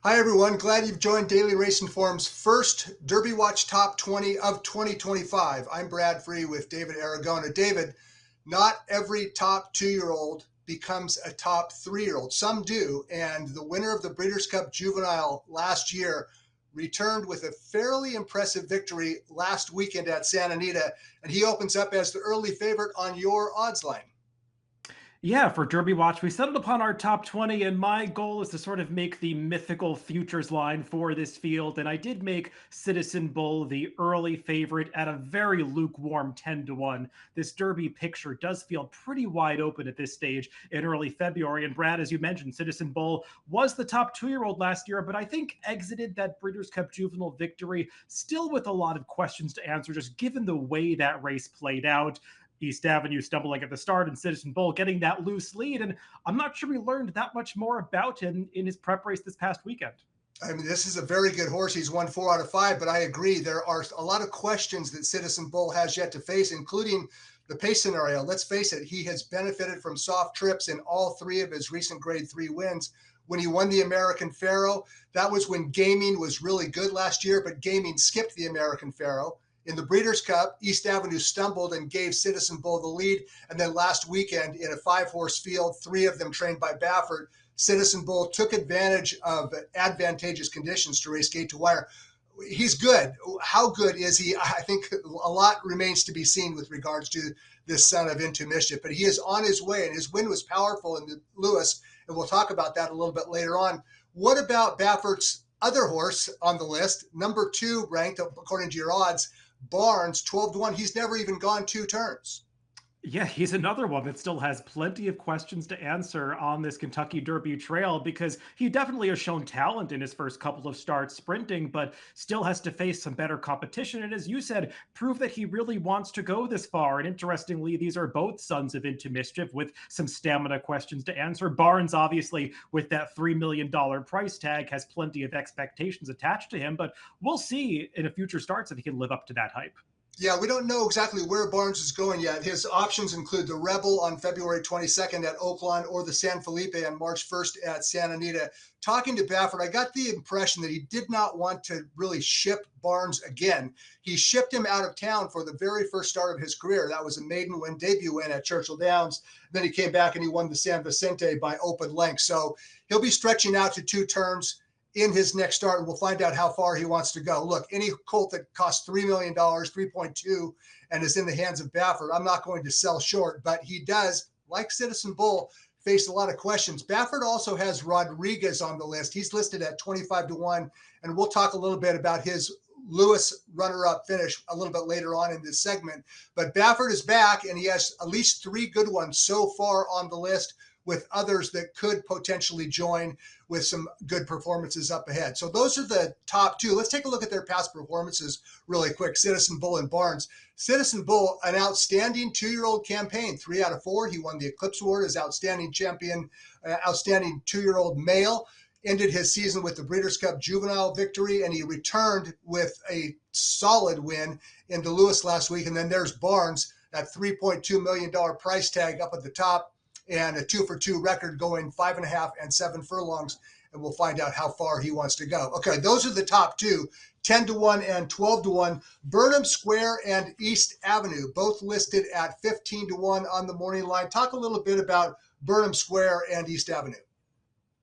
Hi, everyone. Glad you've joined Daily Racing Forum's first Derby Watch Top 20 of 2025. I'm Brad Free with David Aragona. David, not every top 2-year-old becomes a top 3-year-old. Some do, and the winner of the Breeders' Cup Juvenile last year returned with a fairly impressive victory last weekend at Santa Anita, and he opens up as the early favorite on your odds line. Yeah, for Derby Watch, we settled upon our top 20, and my goal is to sort of make the mythical futures line for this field. And I did make Citizen Bull the early favorite at a very lukewarm 10 to 1. This Derby picture does feel pretty wide open at this stage in early February. And Brad, as you mentioned, Citizen Bull was the top 2-year-old last year, but I think exited that Breeders' Cup Juvenile victory still with a lot of questions to answer, just given the way that race played out. East Avenue stumbling at the start and Citizen Bull getting that loose lead. And I'm not sure we learned that much more about him in his prep race this past weekend. I mean, this is a very good horse. He's won 4 out of 5, but I agree. There are a lot of questions that Citizen Bull has yet to face, including the pace scenario. Let's face it, he has benefited from soft trips in all 3 of his recent grade 3 wins. When he won the American Pharoah, that was when Gaming was really good last year, but Gaming skipped the American Pharoah. In the Breeders' Cup, East Avenue stumbled and gave Citizen Bull the lead. And then last weekend, in a 5-horse field, 3 of them trained by Baffert, Citizen Bull took advantage of advantageous conditions to race gate to wire. He's good. How good is he? I think a lot remains to be seen with regards to this son of Into Mischief, but he is on his way, and his win was powerful in the Lewis, and we'll talk about that a little bit later on. What about Baffert's other horse on the list, number 2 ranked according to your odds, Barnes, 12 to 1. He's never even gone 2 turns. Yeah, he's another one that still has plenty of questions to answer on this Kentucky Derby trail because he definitely has shown talent in his first couple of starts sprinting, but still has to face some better competition. And as you said, prove that he really wants to go this far. And interestingly, these are both sons of Into Mischief with some stamina questions to answer. Barnes, obviously, with that $3 million price tag, has plenty of expectations attached to him, but we'll see in a future starts if he can live up to that hype. Yeah, we don't know exactly where Barnes is going yet. His options include the Rebel on February 22nd at Oaklawn or the San Felipe on March 1st at Santa Anita. Talking to Baffert, I got the impression that he did not want to really ship Barnes again. He shipped him out of town for the very first start of his career. That was a maiden win, debut win at Churchill Downs. Then he came back and he won the San Vicente by open length. So he'll be stretching out to 2 turns in his next start, and we'll find out how far he wants to go. Look, any colt that costs $3 million, 3.2, and is in the hands of Baffert, I'm not going to sell short, but he does, like Citizen Bull, face a lot of questions. Baffert also has Rodriguez on the list. He's listed at 25 to 1, and we'll talk a little bit about his Lewis runner-up finish a little bit later on in this segment. But Baffert is back, and he has at least 3 good ones so far on the list, with others that could potentially join with some good performances up ahead. So those are the top 2. Let's take a look at their past performances really quick. Citizen Bull and Barnes. Citizen Bull, an outstanding 2-year-old campaign, 3 out of 4. He won the Eclipse Award as outstanding champion, outstanding 2-year-old male. Ended his season with the Breeders' Cup Juvenile victory, and he returned with a solid win in the Lewis last week. And then there's Barnes, that $3.2 million price tag up at the top, and a 2-for-2 record going 5.5 and 7 furlongs. And we'll find out how far he wants to go. Okay, those are the top 2, 10 to 1 and 12 to 1. Burnham Square and East Avenue, both listed at 15 to 1 on the morning line. Talk a little bit about Burnham Square and East Avenue.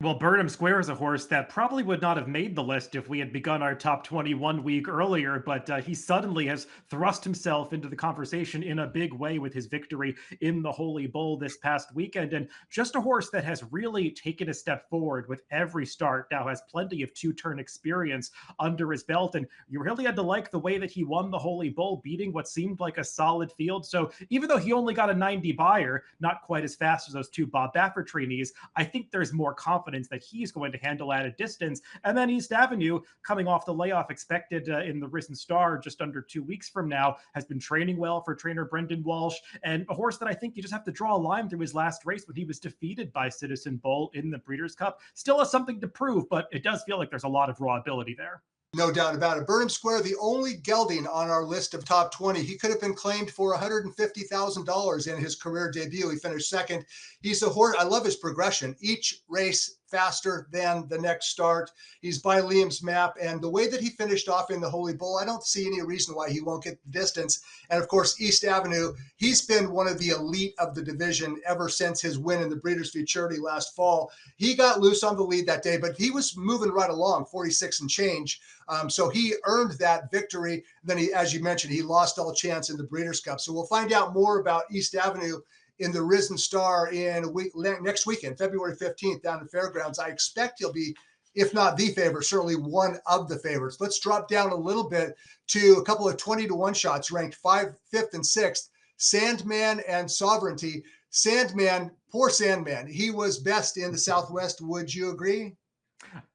Well, Burnham Square is a horse that probably would not have made the list if we had begun our top 21 week earlier, but he suddenly has thrust himself into the conversation in a big way with his victory in the Holy Bull this past weekend. And just a horse that has really taken a step forward with every start, now has plenty of 2-turn experience under his belt. And you really had to like the way that he won the Holy Bull, beating what seemed like a solid field. So even though he only got a 90 buyer, not quite as fast as those 2 Bob Baffert trainees, I think there's more confidence that he's going to handle at a distance. And then East Avenue, coming off the layoff expected in the Risen Star just under 2 weeks from now, has been training well for trainer Brendan Walsh, and a horse that I think you just have to draw a line through his last race when he was defeated by Citizen Bull in the Breeders' Cup. Still has something to prove, but it does feel like there's a lot of raw ability there. No doubt about it. Burnham Square, the only gelding on our list of top 20. He could have been claimed for $150,000 in his career debut. He finished second. He's a horse. I love his progression. Each race faster than the next start. He's by Liam's map, and the way that he finished off in the Holy Bull, I don't see any reason why he won't get the distance. And of course, East Avenue, he's been one of the elite of the division ever since his win in the Breeders' Futurity last fall. He got loose on the lead that day, but he was moving right along, 46 and change. So he earned that victory. Then he, as you mentioned, he lost all chance in the Breeders' Cup. So we'll find out more about East Avenue in the Risen Star in a week, next weekend, February 15th, down in Fairgrounds. I expect he'll be, if not the favorite, certainly one of the favorites. Let's drop down a little bit to a couple of 20-1 shots ranked 5th, 5th, and 6th. Sandman and Sovereignty. Sandman, poor Sandman. He was best in the Southwest. Would you agree?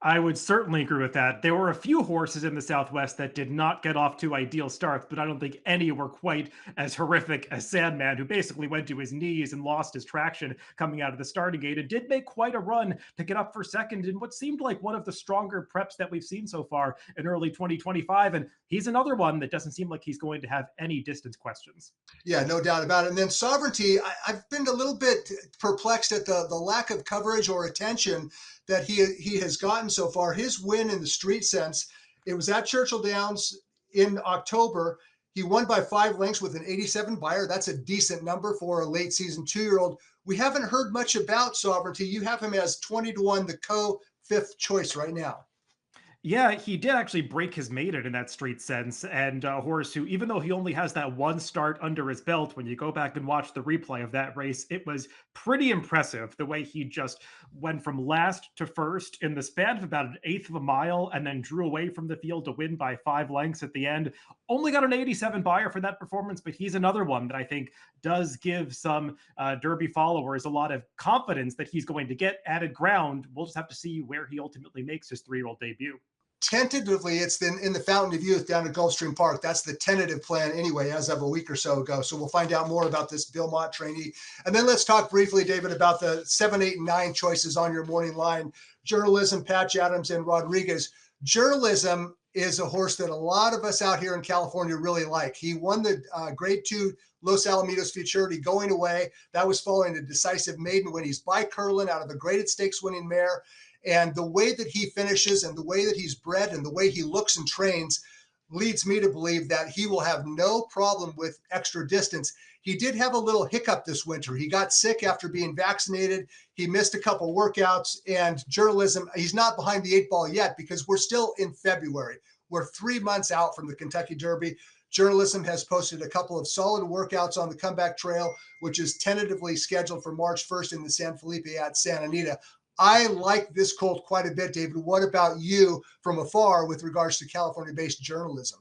I would certainly agree with that. There were a few horses in the Southwest that did not get off to ideal starts, but I don't think any were quite as horrific as Sandman, who basically went to his knees and lost his traction coming out of the starting gate and did make quite a run to get up for second in what seemed like one of the stronger preps that we've seen so far in early 2025. And he's another one that doesn't seem like he's going to have any distance questions. Yeah, no doubt about it. And then Sovereignty, I've been a little bit perplexed at the lack of coverage or attention that he has gotten so far. His win in the street sense, it was at Churchill Downs in October. He won by 5 lengths with an 87 buyer. That's a decent number for a late season 2-year-old. We haven't heard much about Sovereignty. You have him as 20-1, the co-5th choice right now. Yeah, he did actually break his maiden in that street sense, and a horse who, even though he only has that one start under his belt, when you go back and watch the replay of that race, it was pretty impressive the way he just went from last to first in the span of about 1/8 of a mile and then drew away from the field to win by 5 lengths at the end. Only got an 87 buyer for that performance, but he's another one that I think does give some Derby followers a lot of confidence that he's going to get added ground. We'll just have to see where he ultimately makes his 3-year-old debut. Tentatively, it's in the Fountain of Youth down at Gulfstream Park. That's the tentative plan anyway, as of a week or so ago. So we'll find out more about this Bill Mott trainee. And then let's talk briefly, David, about the 7, 8, and 9 choices on your morning line. Journalism, Patch Adams, and Rodriguez. Journalism is a horse that a lot of us out here in California really like. He won the Grade 2 Los Alamitos Futurity going away. That was following a decisive maiden win. He's by Curlin out of a graded stakes winning mare. And the way that he finishes and the way that he's bred and the way he looks and trains leads me to believe that he will have no problem with extra distance. He did have a little hiccup this winter. He got sick after being vaccinated. He missed a couple workouts, and Journalism, he's not behind the 8 ball yet because we're still in February. We're 3 months out from the Kentucky Derby. Journalism has posted a couple of solid workouts on the comeback trail, which is tentatively scheduled for March 1st in the San Felipe at Santa Anita. I like this colt quite a bit, David. What about you from afar with regards to California-based journalism?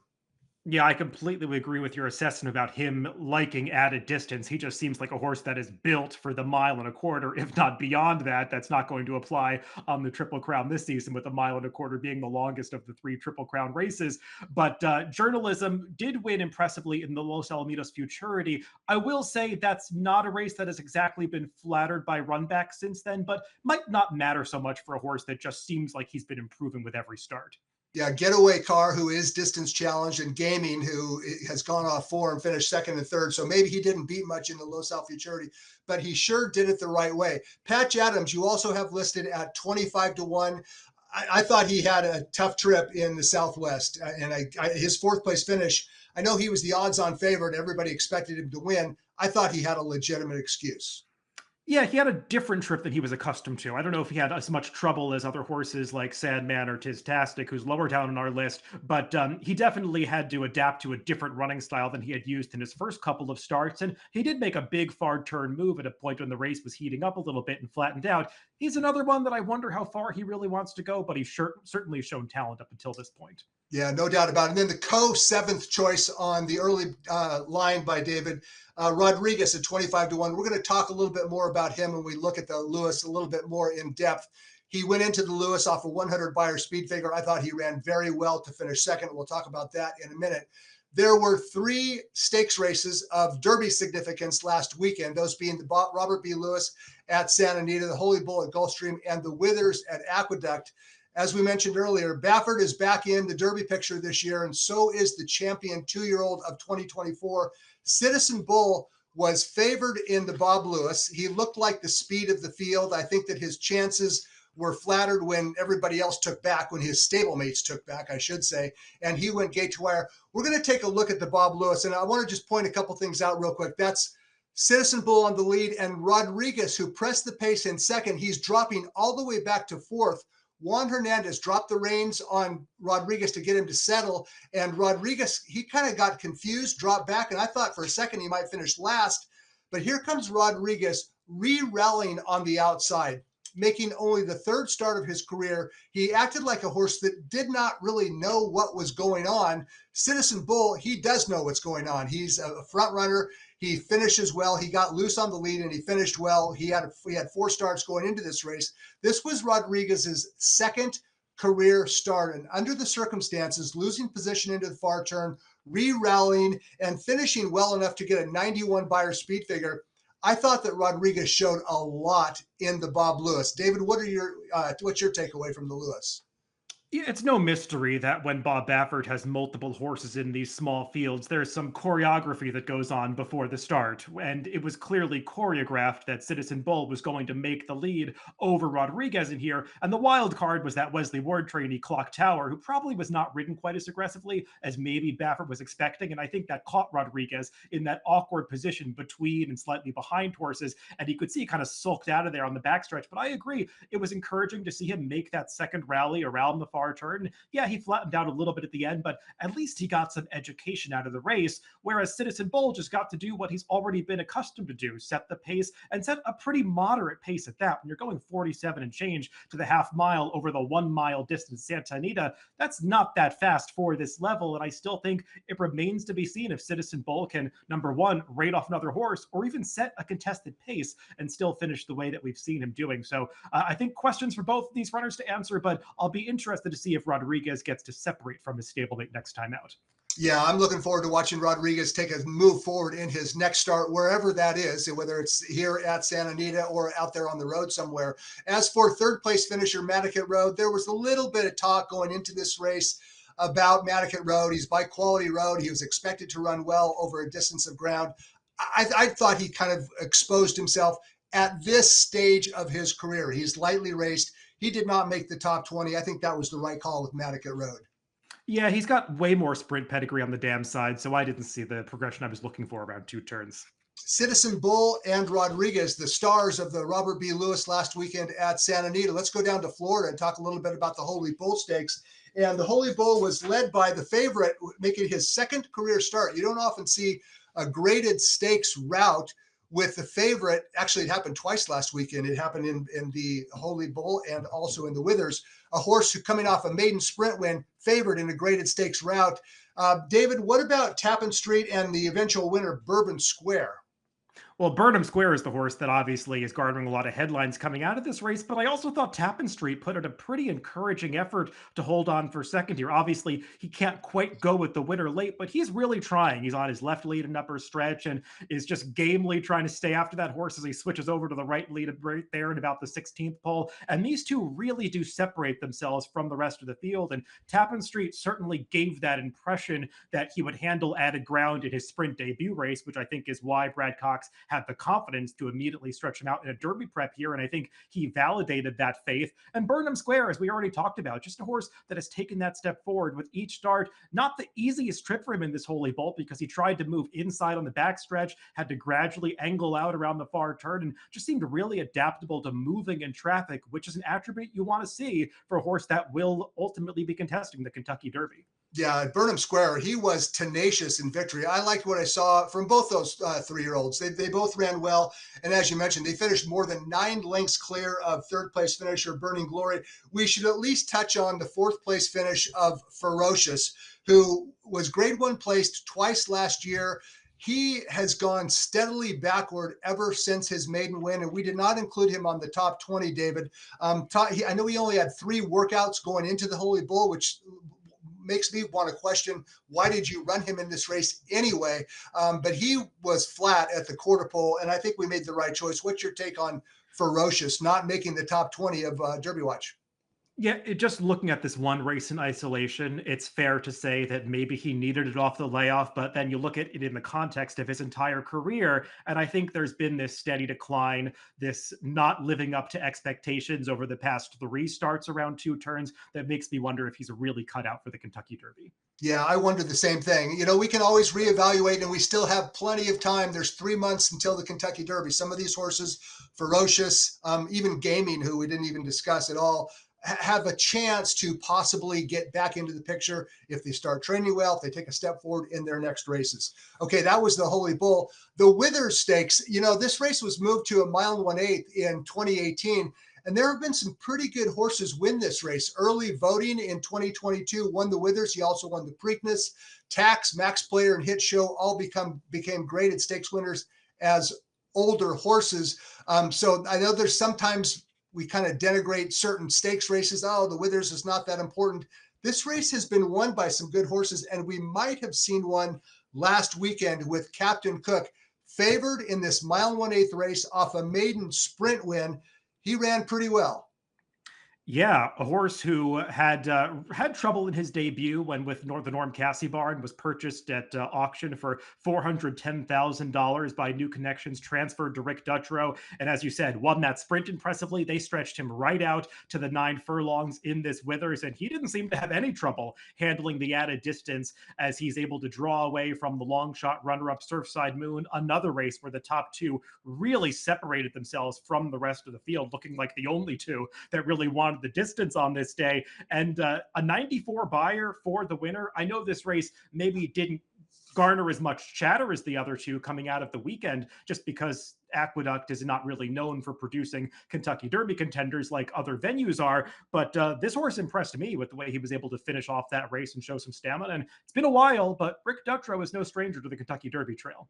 Yeah, I completely agree with your assessment about him liking added distance. He just seems like a horse that is built for the 1.25 miles, if not beyond that. That's not going to apply on the Triple Crown this season, with the 1.25 miles being the longest of the 3 Triple Crown races. But Journalism did win impressively in the Los Alamitos Futurity. I will say that's not a race that has exactly been flattered by runbacks since then, but might not matter so much for a horse that just seems like he's been improving with every start. Yeah, Getaway Car, who is distance challenged, and Gaming, who has gone off 4 and finished 2nd and 3rd. So maybe he didn't beat much in the Los Al Futurity, but he sure did it the right way. Patch Adams, you also have listed at 25-1. I thought he had a tough trip in the Southwest, and his 4th place finish, I know he was the odds-on favorite. Everybody expected him to win. I thought he had a legitimate excuse. Yeah, he had a different trip than he was accustomed to. I don't know if he had as much trouble as other horses like Sandman or Tistastic, who's lower down on our list, but he definitely had to adapt to a different running style than he had used in his first couple of starts. And he did make a big far turn move at a point when the race was heating up a little bit and flattened out. He's another one that I wonder how far he really wants to go, but he's certainly shown talent up until this point. Yeah, no doubt about it. And then the co-7th choice on the early line by David Rodriguez at 25-1. We're going to talk a little bit more about him when we look at the Lewis a little bit more in depth. He went into the Lewis off a 100 buyer speed figure. I thought he ran very well to finish 2nd. We'll talk about that in a minute. There were 3 stakes races of Derby significance last weekend, those being the Robert B. Lewis at Santa Anita, the Holy Bull at Gulfstream, and the Withers at Aqueduct. As we mentioned earlier, Baffert is back in the Derby picture this year, and so is the champion 2-year-old of 2024. Citizen Bull was favored in the Bob Lewis. He looked like the speed of the field. I think that his chances were flattered when everybody else took back, when his stablemates took back, I should say, and he went gate to wire. We're going to take a look at the Bob Lewis, and I want to just point a couple things out real quick. That's Citizen Bull on the lead, and Rodriguez, who pressed the pace in second. He's dropping all the way back to fourth. Juan Hernandez dropped the reins on Rodriguez to get him to settle, and Rodriguez, he kind of got confused, dropped back, and I thought for a second he might finish last. But here comes Rodriguez re-rallying on the outside, making only the third start of his career. He acted like a horse that did not really know what was going on. Citizen Bull, he does know what's going on. He's a front runner. He finishes well. He got loose on the lead and he finished well. He had 4 starts going into this race. This was Rodriguez's second career start, and under the circumstances, losing position into the far turn, re-rallying, and finishing well enough to get a 91 Beyer speed figure. I thought that Rodriguez showed a lot in the Bob Lewis. David, what's your takeaway from the Lewis? Yeah, it's no mystery that when Bob Baffert has multiple horses in these small fields, there's some choreography that goes on before the start. And it was clearly choreographed that Citizen Bull was going to make the lead over Rodriguez in here. And the wild card was that Wesley Ward trainee Clock Tower, who probably was not ridden quite as aggressively as maybe Baffert was expecting. And I think that caught Rodriguez in that awkward position between and slightly behind horses. And you could see he kind of sulked out of there on the backstretch. But I agree, it was encouraging to see him make that second rally around the far turn. Yeah, he flattened out a little bit at the end, but at least he got some education out of the race, whereas Citizen Bull just got to do what he's already been accustomed to do, set the pace, and set a pretty moderate pace at that. When you're going 47 and change to the half mile over the 1 mile distance Santa Anita, that's not that fast for this level, and I still think it remains to be seen if Citizen Bull can, number one, rate off another horse, or even set a contested pace and still finish the way that we've seen him doing. So I think questions for both of these runners to answer, but I'll be interested to see if Rodriguez gets to separate from his stablemate next time out. Yeah, I'm looking forward to watching Rodriguez take a move forward in his next start, wherever that is, whether it's here at Santa Anita or out there on the road somewhere. As for third place finisher Matticat Road, there was a little bit of talk going into this race about Matticat Road. He's by Quality Road. He was expected to run well over a distance of ground. I thought he kind of exposed himself at this stage of his career. He's lightly raced. He did not make the top 20. I think that was the right call with Matticat Road. Yeah, he's got way more sprint pedigree on the dam side, so I didn't see the progression I was looking for around 2 turns. Citizen Bull and Rodriguez, the stars of the Robert B. Lewis last weekend at Santa Anita. Let's go down to Florida and talk a little bit about the Holy Bull Stakes. And the Holy Bull was led by the favorite, making his second career start. You don't often see a graded stakes route with the favorite. Actually, it happened twice last weekend. It happened in the Holy Bull and also in the Withers. A horse who coming off a maiden sprint win, favored in a graded stakes route. David, what about Tappan Street and the eventual winner, Bourbon Square? Well, Burnham Square is the horse that obviously is garnering a lot of headlines coming out of this race, but I also thought Tappan Street put in a pretty encouraging effort to hold on for second here. Obviously, he can't quite go with the winner late, but he's really trying. He's on his left lead and upper stretch and is just gamely trying to stay after that horse as he switches over to the right lead right there in about the 16th pole. And these two really do separate themselves from the rest of the field. And Tappan Street certainly gave that impression that he would handle added ground in his sprint debut race, which I think is why Brad Cox had the confidence to immediately stretch him out in a Derby prep here. And I think he validated that faith. And Burnham Square, as we already talked about, just a horse that has taken that step forward with each start. Not the easiest trip for him in this Holy Bolt because he tried to move inside on the backstretch, had to gradually angle out around the far turn, and just seemed really adaptable to moving in traffic, which is an attribute you want to see for a horse that will ultimately be contesting the Kentucky Derby. Yeah, at Burnham Square, he was tenacious in victory. I liked what I saw from both those 3-year-olds. They both ran well. And as you mentioned, they finished more than 9 lengths clear of third place finisher Burning Glory. We should at least touch on the 4th place finish of Ferocious, who was grade 1 placed twice last year. He has gone steadily backward ever since his maiden win, and we did not include him on the top 20, David. I know he only had 3 workouts going into the Holy Bull, which makes me want to question, why did you run him in this race anyway? But he was flat at the quarter pole, and I think we made the right choice. What's your take on Ferocious not making the top 20 of Derby Watch? Yeah, just looking at this one race in isolation, it's fair to say that maybe he needed it off the layoff, but then you look at it in the context of his entire career, and I think there's been this steady decline, this not living up to expectations over the past three starts around two turns that makes me wonder if he's really cut out for the Kentucky Derby. Yeah, I wonder the same thing. You know, we can always reevaluate, and we still have plenty of time. There's 3 months until the Kentucky Derby. Some of these horses, ferocious, even gaming, who we didn't even discuss at all, have a chance to possibly get back into the picture if they start training well, if they take a step forward in their next races. Okay, that was the Holy Bull. The Withers Stakes, you know, this race was moved to a mile and 1/8 in 2018. And there have been some pretty good horses win this race. Early voting in 2022 won the Withers. He also won the Preakness. Tax, Max Player, and Hit Show all became graded stakes winners as older horses. So I know there's sometimes we kind of denigrate certain stakes races. Oh, the Withers is not that important. This race has been won by some good horses, and we might have seen one last weekend with Captain Cook favored in this mile and 1/8 race off a maiden sprint win. He ran pretty well. Yeah, a horse who had trouble in his debut when with the Norm Cassie barn was purchased at auction for $410,000 by New Connections, transferred to Rick Dutrow, and as you said, won that sprint impressively. They stretched him right out to the 9 furlongs in this Withers, and he didn't seem to have any trouble handling the added distance as he's able to draw away from the long shot runner-up Surfside Moon. Another race where the top two really separated themselves from the rest of the field, looking like the only two that really wanted the distance on this day. And a 94 buyer for the winner. I know this race maybe didn't garner as much chatter as the other two coming out of the weekend, just because Aqueduct is not really known for producing Kentucky Derby contenders like other venues are. But this horse impressed me with the way he was able to finish off that race and show some stamina. And it's been a while, but Rick Dutrow is no stranger to the Kentucky Derby trail.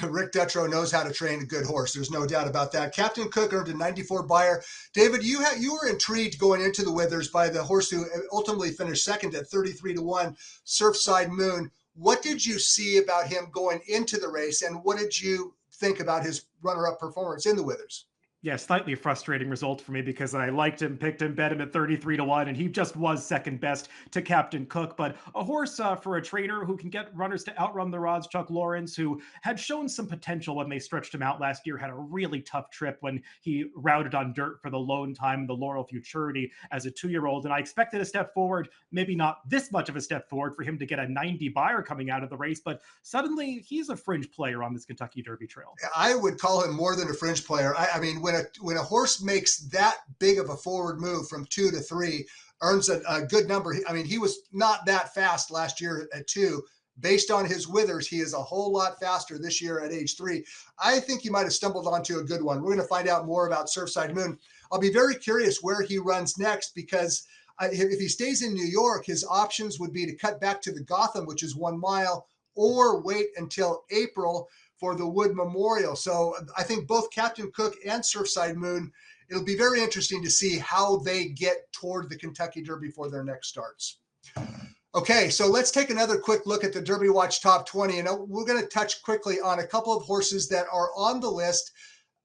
Rick Dutrow knows how to train a good horse. There's no doubt about that. Captain Cook earned a 94 buyer. David, you were intrigued going into the Withers by the horse who ultimately finished second at 33-1, Surfside Moon. What did you see about him going into the race, and what did you think about his runner-up performance in the Withers? Yeah, slightly frustrating result for me because I liked him, picked him, bet him at 33-1, and he just was second best to Captain Cook. But a horse for a trainer who can get runners to outrun the odds, Chuck Lawrence, who had shown some potential when they stretched him out last year, had a really tough trip when he routed on dirt for the lone time in the Laurel Futurity as a 2-year-old. And I expected a step forward, maybe not this much of a step forward for him to get a 90 buyer coming out of the race, but suddenly he's a fringe player on this Kentucky Derby trail. I would call him more than a fringe player. I mean, when a horse makes that big of a forward move from 2 to 3, earns a good number. I mean, he was not that fast last year at 2. Based on his Withers, he is a whole lot faster this year at age 3. I think he might have stumbled onto a good one. We're going to find out more about Surfside Moon. I'll be very curious where he runs next, because if he stays in New York, his options would be to cut back to the Gotham, which is 1 mile, or wait until April for the Wood Memorial. So I think both Captain Cook and Surfside Moon, it'll be very interesting to see how they get toward the Kentucky Derby for their next starts. Okay, so let's take another quick look at the Derby Watch Top 20. And we're going to touch quickly on a couple of horses that are on the list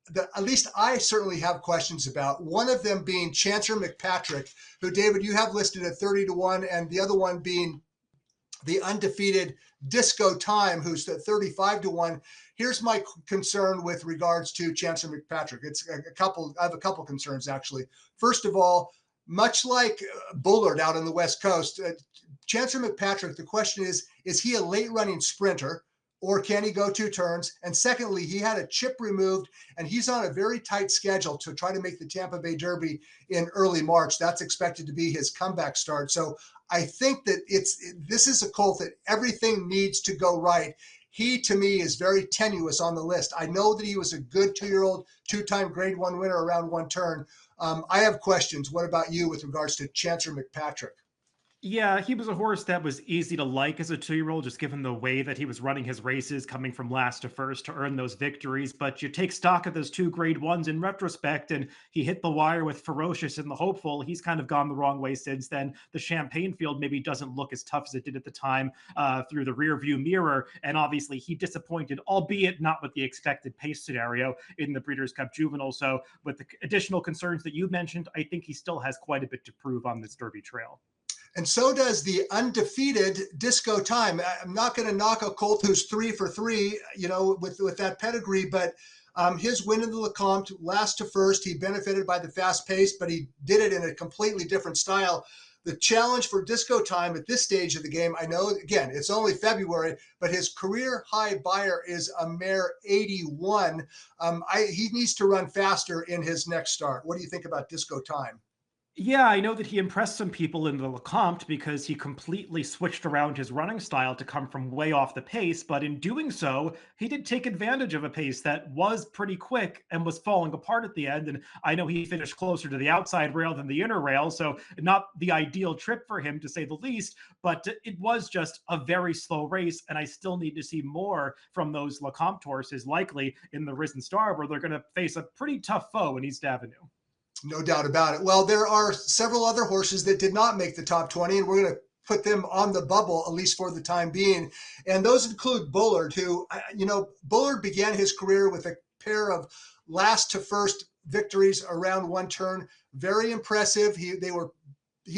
that at least I certainly have questions about. One of them being Chancer McPatrick, who, David, you have listed at 30-1, and the other one being the undefeated Disco Time, who's at 35-1. Here's my concern with regards to Chancer McPatrick. I have a couple concerns, actually. First of all, much like Bullard out on the West Coast, Chancer McPatrick, the question is he a late running sprinter, or can he go 2 turns? And secondly, he had a chip removed, and he's on a very tight schedule to try to make the Tampa Bay Derby in early March. That's expected to be his comeback start. So I think that this is a colt that everything needs to go right. He, to me, is very tenuous on the list. I know that he was a good 2-year-old, 2-time Grade 1 winner around 1 turn. I have questions. What about you with regards to Chancer McPatrick? Yeah, he was a horse that was easy to like as a 2-year-old, just given the way that he was running his races, coming from last to first to earn those victories. But you take stock of those two grade ones in retrospect, and he hit the wire with Ferocious and the Hopeful. He's kind of gone the wrong way since then. The Champagne field maybe doesn't look as tough as it did at the time through the rear view mirror. And obviously, he disappointed, albeit not with the expected pace scenario in the Breeders' Cup Juvenile. So, with the additional concerns that you mentioned, I think he still has quite a bit to prove on this Derby trail. And so does the undefeated Disco Time. I'm not going to knock a colt who's 3 for 3, with that pedigree, but his win in the Lecomte, last to first, he benefited by the fast pace, but he did it in a completely different style. The challenge for Disco Time at this stage of the game, I know, again, it's only February, but his career high buyer is a mare 81. He needs to run faster in his next start. What do you think about Disco Time? Yeah, I know that he impressed some people in the Lecomte because he completely switched around his running style to come from way off the pace. But in doing so, he did take advantage of a pace that was pretty quick and was falling apart at the end. And I know he finished closer to the outside rail than the inner rail. So, not the ideal trip for him, to say the least. But it was just a very slow race. And I still need to see more from those Lecomte horses, likely in the Risen Star, where they're going to face a pretty tough foe in East Avenue. No doubt about it. Well, there are several other horses that did not make the top 20, and we're going to put them on the bubble, at least for the time being. And those include Bullard, who, Bullard began his career with a pair of last to first victories around one turn. Very impressive. He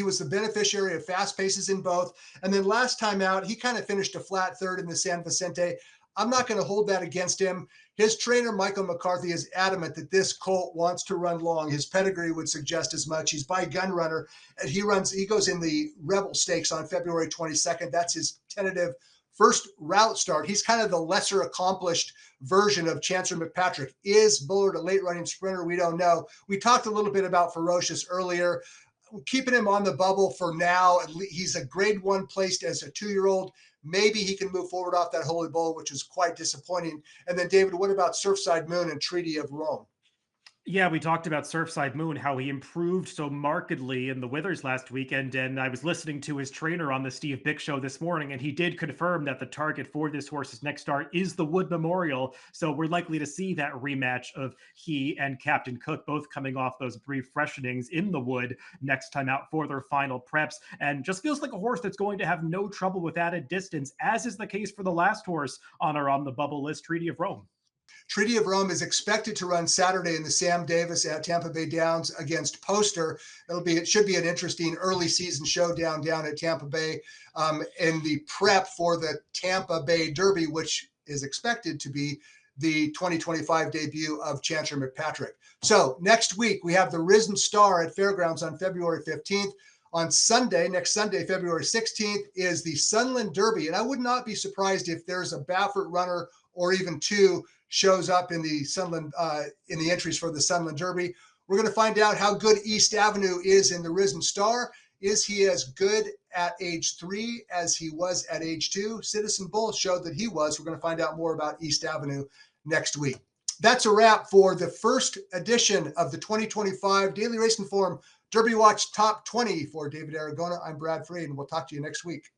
was the beneficiary of fast paces in both. And then last time out, he kind of finished a flat third in the San Vicente. I'm not going to hold that against him. His trainer, Michael McCarthy, is adamant that this colt wants to run long. His pedigree would suggest as much. He's by Gun Runner, and he goes in the Rebel Stakes on February 22nd. That's his tentative first route start. He's kind of the lesser accomplished version of Chancer McPatrick. Is Bullard a late running sprinter? We don't know. We talked a little bit about Ferocious earlier. Keeping him on the bubble for now. He's a grade one placed as a 2-year-old. Maybe he can move forward off that Holy Bull, which is quite disappointing. And then, David, what about Surfside Moon and Treaty of Rome? Yeah, we talked about Surfside Moon, how he improved so markedly in the Withers last weekend. And I was listening to his trainer on the Steve Bick show this morning, and he did confirm that the target for this horse's next start is the Wood Memorial. So we're likely to see that rematch of he and Captain Cook both coming off those brief freshenings in the Wood next time out for their final preps. And just feels like a horse that's going to have no trouble with added distance, as is the case for the last horse on our On the Bubble list, Treaty of Rome. Treaty of Rome is expected to run Saturday in the Sam Davis at Tampa Bay Downs against Poster. It should be an interesting early season showdown down at Tampa Bay in the prep for the Tampa Bay Derby, which is expected to be the 2025 debut of Chancer McPatrick. So next week, we have the Risen Star at Fairgrounds on February 15th. On Sunday, next Sunday, February 16th, is the Sunland Derby. And I would not be surprised if there's a Baffert runner or even two shows up in the Sunland in the entries for the Sunland Derby. We're going to find out how good East Avenue is in the Risen Star. Is he as good at age 3 as he was at age 2? Citizen Bull showed that he was. We're going to find out more about East Avenue next week. That's a wrap for the first edition of the 2025 Daily Racing Form Derby Watch Top 20 for David Aragona. I'm Brad Fried, and we'll talk to you next week.